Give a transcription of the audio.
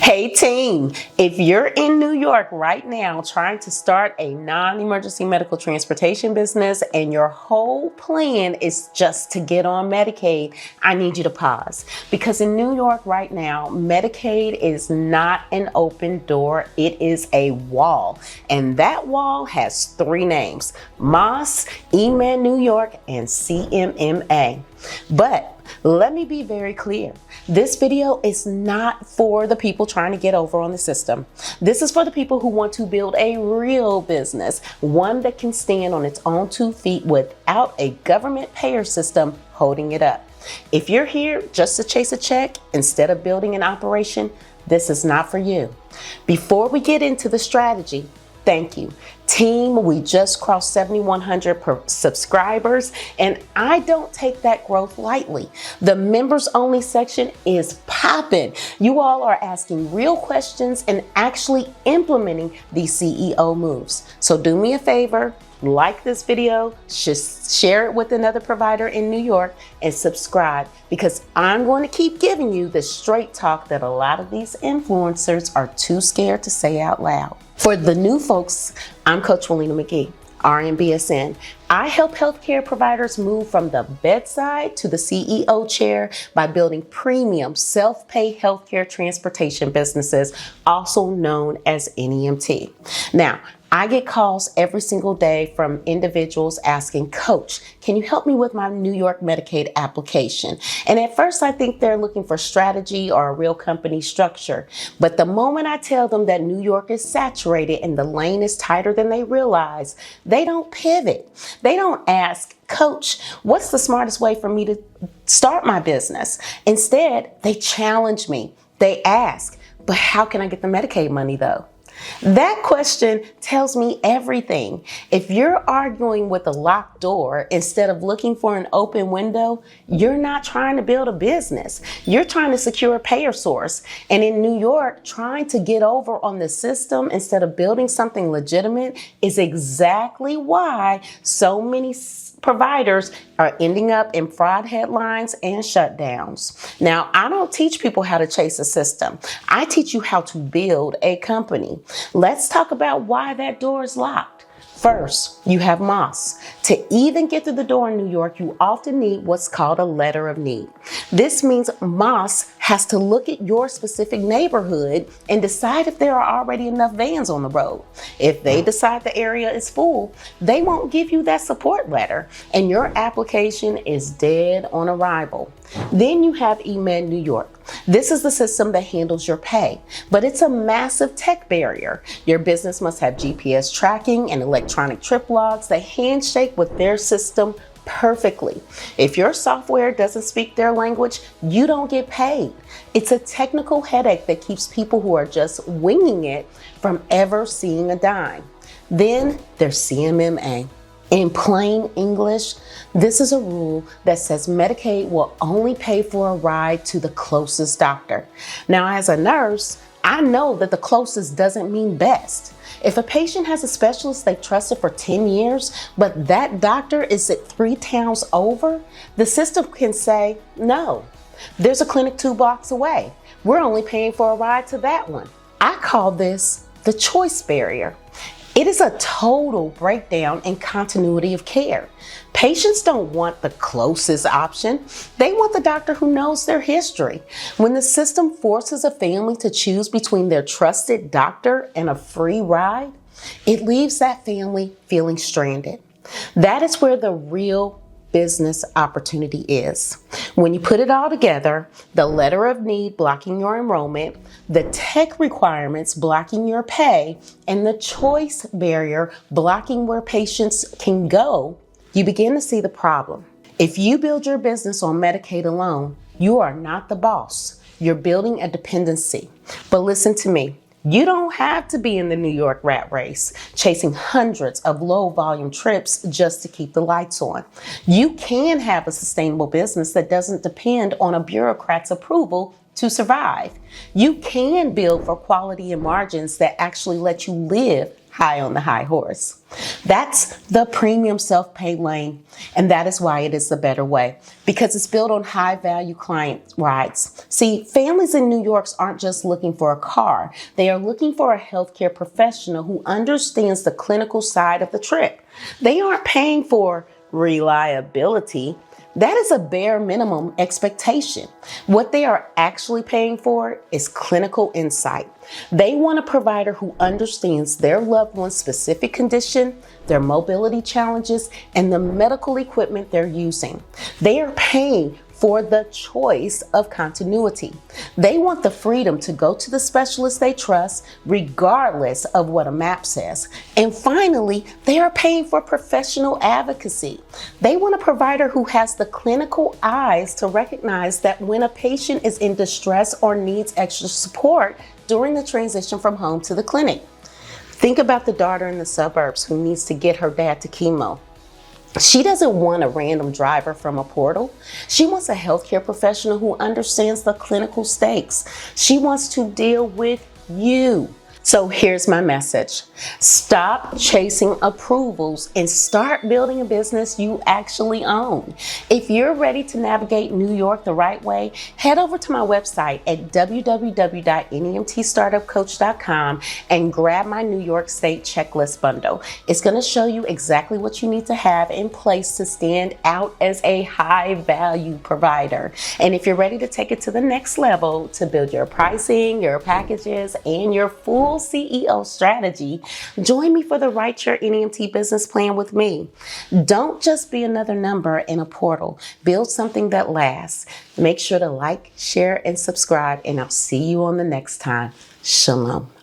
Hey team, if you're in New York right now trying to start a non-emergency medical transportation business and your whole plan is just to get on Medicaid, I need you to pause. Because in New York right now, Medicaid is not an open door, it is a wall. And that wall has three names: MOS, EMedNY New York, and CMMA. But let me be very clear. This video is not for the people trying to get over on the system. This is for the people who want to build a real business, one that can stand on its own 2 feet without a government payer system holding it up. If you're here just to chase a check instead of building an operation, this is not for you. Before we get into the strategy, thank you. Team, we just crossed 7,100 subscribers, and I don't take that growth lightly. The members only section is popping. You all are asking real questions and actually implementing these CEO moves. So do me a favor, like this video, just share it with another provider in New York, and subscribe, because I'm going to keep giving you the straight talk that a lot of these influencers are too scared to say out loud. For the new folks, I'm Coach Willena McGee, RN-BSN. I help healthcare providers move from the bedside to the CEO chair by building premium self-pay healthcare transportation businesses, also known as NEMT. Now, I get calls every single day from individuals asking, Coach, can you help me with my New York Medicaid application? And at first I think they're looking for strategy or a real company structure. But the moment I tell them that New York is saturated and the lane is tighter than they realize, they don't pivot. They don't ask, Coach, what's the smartest way for me to start my business? Instead, they challenge me. They ask, but how can I get the Medicaid money though? That question tells me everything. If you're arguing with a locked door instead of looking for an open window, you're not trying to build a business. You're trying to secure a payer source. And in New York, trying to get over on the system instead of building something legitimate is exactly why so many providers are ending up in fraud headlines and shutdowns. Now, I don't teach people how to chase a system. I teach you how to build a company. Let's talk about why that door is locked. First, you have MOS. To even get through the door in New York, you often need what's called a letter of need. This means MOS has to look at your specific neighborhood and decide if there are already enough vans on the road. If they decide the area is full, they won't give you that support letter, and your application is dead on arrival. Then you have EMedNY New York. This is the system that handles your pay, but it's a massive tech barrier. Your business must have GPS tracking and electronic trip logs that handshake with their system perfectly. If your software doesn't speak their language, you don't get paid. It's a technical headache that keeps people who are just winging it from ever seeing a dime. Then there's CMMA. In plain English, this is a rule that says Medicaid will only pay for a ride to the closest doctor. Now, as a nurse, I know that the closest doesn't mean best. If a patient has a specialist they've trusted for 10 years, but that doctor is at 3 towns over, the system can say, no, there's a clinic 2 blocks away. We're only paying for a ride to that one. I call this the choice barrier. It is a total breakdown in continuity of care. Patients don't want the closest option. They want the doctor who knows their history. When the system forces a family to choose between their trusted doctor and a free ride, it leaves that family feeling stranded. That is where the real business opportunity is. When you put it all together, the letter of need blocking your enrollment, the tech requirements blocking your pay, and the choice barrier blocking where patients can go, you begin to see the problem. If you build your business on Medicaid alone, you are not the boss. You're building a dependency. But listen to me. You don't have to be in the New York rat race, chasing hundreds of low volume trips just to keep the lights on. You can have a sustainable business that doesn't depend on a bureaucrat's approval to survive. You can build for quality and margins that actually let you live high on the high horse. That's the premium self-pay lane, and that is why it is the better way, because it's built on high-value client rights. See, families in New York aren't just looking for a car. They are looking for a healthcare professional who understands the clinical side of the trip. They aren't paying for reliability. That is a bare minimum expectation. What they are actually paying for is clinical insight. They want a provider who understands their loved one's specific condition, their mobility challenges, and the medical equipment they're using. They are paying for the choice of continuity. They want the freedom to go to the specialist they trust, regardless of what a map says. And finally, they are paying for professional advocacy. They want a provider who has the clinical eyes to recognize that when a patient is in distress or needs extra support during the transition from home to the clinic. Think about the daughter in the suburbs who needs to get her dad to chemo. She doesn't want a random driver from a portal. She wants a healthcare professional who understands the clinical stakes. She wants to deal with you. So here's my message. Stop chasing approvals and start building a business you actually own. If you're ready to navigate New York the right way, head over to my website at www.nemtstartupcoach.com and grab my New York State checklist bundle. It's going to show you exactly what you need to have in place to stand out as a high value provider. And if you're ready to take it to the next level to build your pricing, your packages, and your full CEO strategy, join me for the Write Your NEMT Business Plan with me. Don't just be another number in a portal. Build something that lasts. Make sure to like, share, and subscribe, and I'll see you on the next time. Shalom.